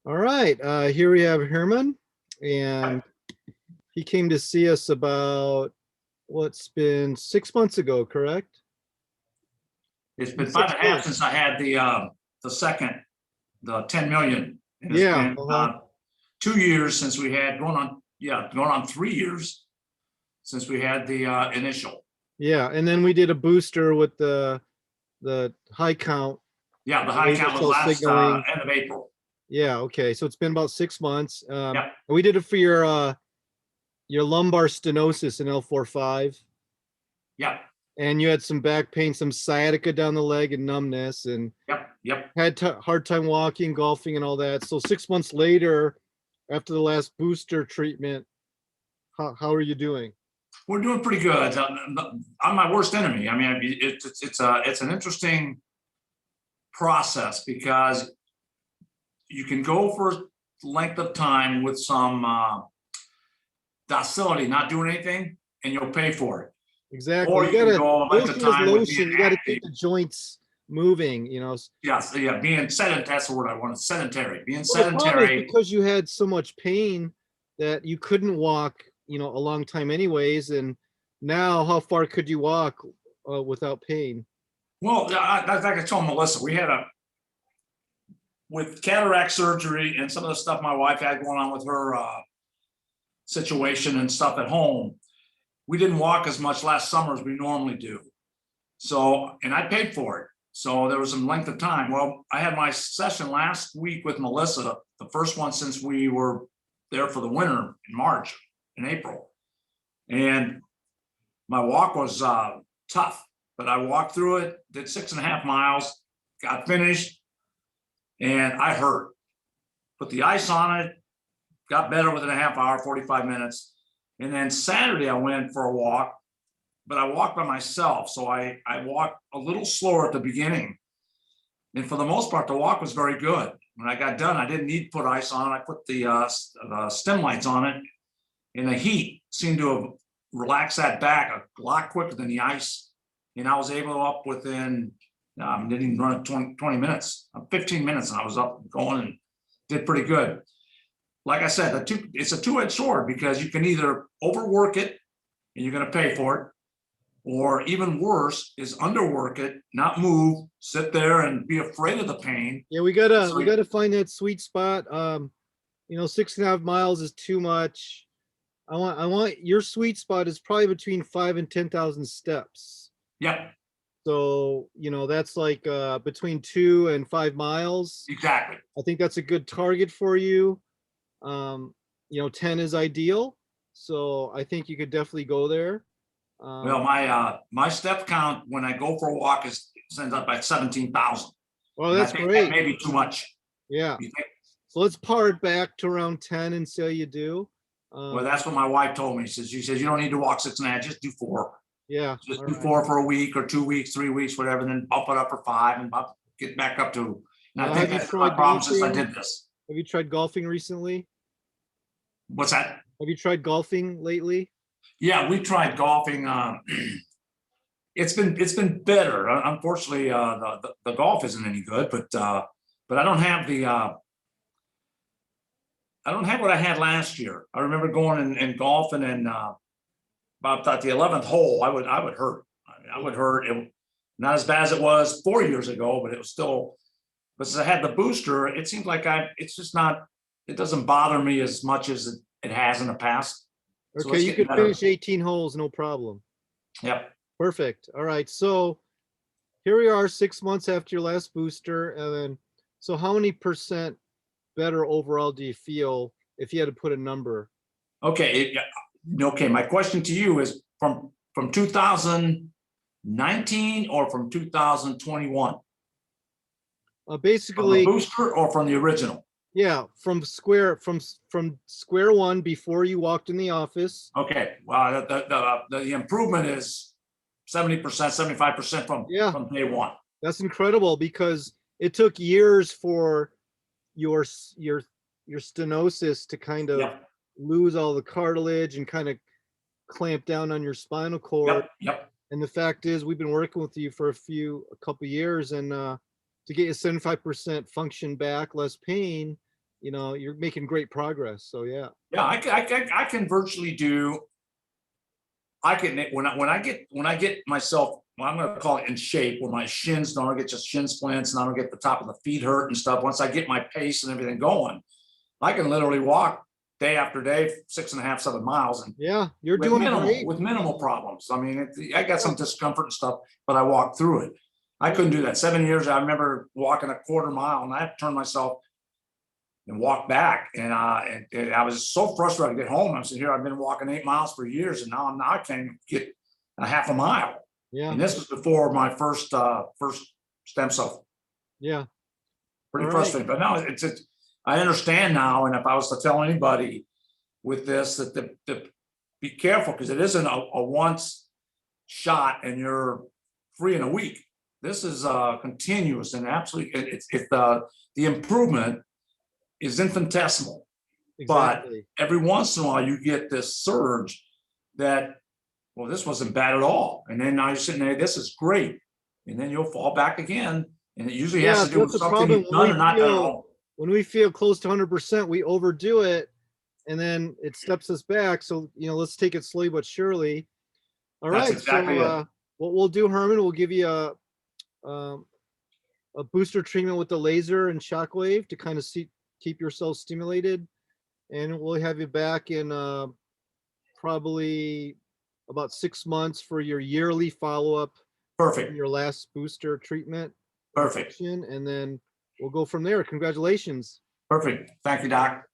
All right, here we have Herman, and he came to see us about what's been 6 months ago, correct? It's In been five six and a half months. since I had the second, the 10 million. And it's Yeah, been 2 years since we had going on 3 years since we had the initial. yeah, and then we did a booster with the high count. Yeah, the high laser count was cell last signaling. end of April. Yeah, okay, so it's been about 6 months. Yep. We did it for your lumbar stenosis in L4-5, Yep. and you had some back pain, some sciatica down the leg, and numbness, and Yep. had hard time walking, golfing, and all that. So 6 months later, after the last booster treatment, how are you doing? We're doing pretty good. I'm my worst enemy. I mean, it's an interesting process because you can go for length of time with some docility, not doing anything, and you'll pay for it. Exactly. Or You you can gotta go a length of motion is time with being lotion. You gotta active. keep the joints moving. You know. Yes, yeah, being sedentary. That's the word I wanted. Sedentary. Being Well, the problem is sedentary. because you had so much pain that you couldn't walk, a long time anyways. And now, how far could you walk without pain? Well, like I told Melissa, we had with cataract surgery and some of the stuff my wife had going on with her situation and stuff at home. We didn't walk as much last summer as we normally do. So, and I paid for it. So there was some length of time. Well, I had my session last week with Melissa, the first one since we were there for the winter in March and April. And my walk was tough, but I walked through it, did 6.5 miles, got finished, and I hurt. Put the ice on it, got better within a half hour, 45 minutes. And then Saturday I went for a walk, but I walked by myself. So I walked a little slower at the beginning. And for the most part, the walk was very good. When I got done, I didn't need to put ice on. I put the stem lights on it, and the heat seemed to have relaxed that back a lot quicker than the ice. And I was able to up within, didn't even run it 20 minutes, 15 minutes, and I was up going and did pretty good. Like I said, it's a two-edged sword because you can either overwork it and you're going to pay for it, or even worse is underwork it, not move, sit there and be afraid of the pain. Yeah, we gotta find that sweet spot. 6.5 miles is too much. I want your sweet spot is probably between 5 and 10,000 steps. Yep. So, that's like between 2 and 5 miles. Exactly. I think that's a good target for you. 10 is ideal. So I think you could definitely go there. Well, my step count when I go for a walk ends up at 17,000. Well, that's great. That may be too much. Yeah. So let's par it back to around 10 and see how you do. Well, that's what my wife told me. She says you don't need to walk 6.5, just do 4. Yeah. Just do 4 for a week or 2 weeks, 3 weeks, whatever, and then bump it up for 5 and get back up to. And I think that's my problem since I did this. Have you tried golfing recently? What's that? Have you tried golfing lately? Yeah, we tried golfing. It's been better. Unfortunately, the golf isn't any good, but I don't have what I had last year. I remember going and golfing and about the 11th hole, I would hurt. I would hurt. Not as bad as it was 4 years ago, but it was still. But since I had the booster, it seems like it's just not. It doesn't bother me as much as it has in the past. Okay, you could finish 18 holes, no problem. Yep. Perfect. All right. So here we are 6 months after your last booster. And then, so how many percent better overall do you feel if you had to put a number? Okay. Okay. My question to you is from 2019 or from 2021? Basically, from the booster or from the original? Yeah, from square one before you walked in the office. Okay. Well, the improvement is 70%, 75% from day one. That's incredible because it took years for your stenosis to kind of lose all the cartilage and kind of clamp down on your spinal cord. Yep. And the fact is, we've been working with you for a couple years, and to get you 75% function back, less pain, you know, you're making great progress. So yeah. Yeah, I can virtually do. I can when I get myself, well, I'm gonna call it in shape, where my shins don't get just shin splints and I don't get the top of the feet hurt and stuff. Once I get my pace and everything going, I can literally walk day after day, 6.5, 7 miles, and Yeah, you're doing great. with minimal problems. I mean, I got some discomfort and stuff, but I walked through it. I couldn't do that. 7 years, I remember walking a quarter mile, and I had to turn myself and walk back. And I was so frustrated to get home. I said, here, I've been walking 8 miles for years, and now I can't get a half a mile. Yeah. And this was before my first stem cell. Yeah. Pretty All right. frustrating, but now it's I understand now. And if I was to tell anybody with this, that the be careful, because it isn't a once shot and you're free in a week. This is continuous and absolutely, the improvement is infinitesimal. Exactly. But every once in a while you get this surge that, well, this wasn't bad at all. And then now you're sitting there, this is great. And then you'll fall back again. And it usually has to do with that's the something problem. you've done or not done at all. When we feel close to 100%, we overdo it, and then it steps us back. So, you know, let's take it slowly but surely. All That's right. exactly So it. what we'll do, Herman, we'll give you a booster treatment with the laser and shockwave to kind of keep yourself stimulated. And we'll have you back in probably about 6 months for your yearly follow-up, Perfect. your last booster treatment. Perfect. And then we'll go from there. Congratulations. Perfect. Thank you, Doc.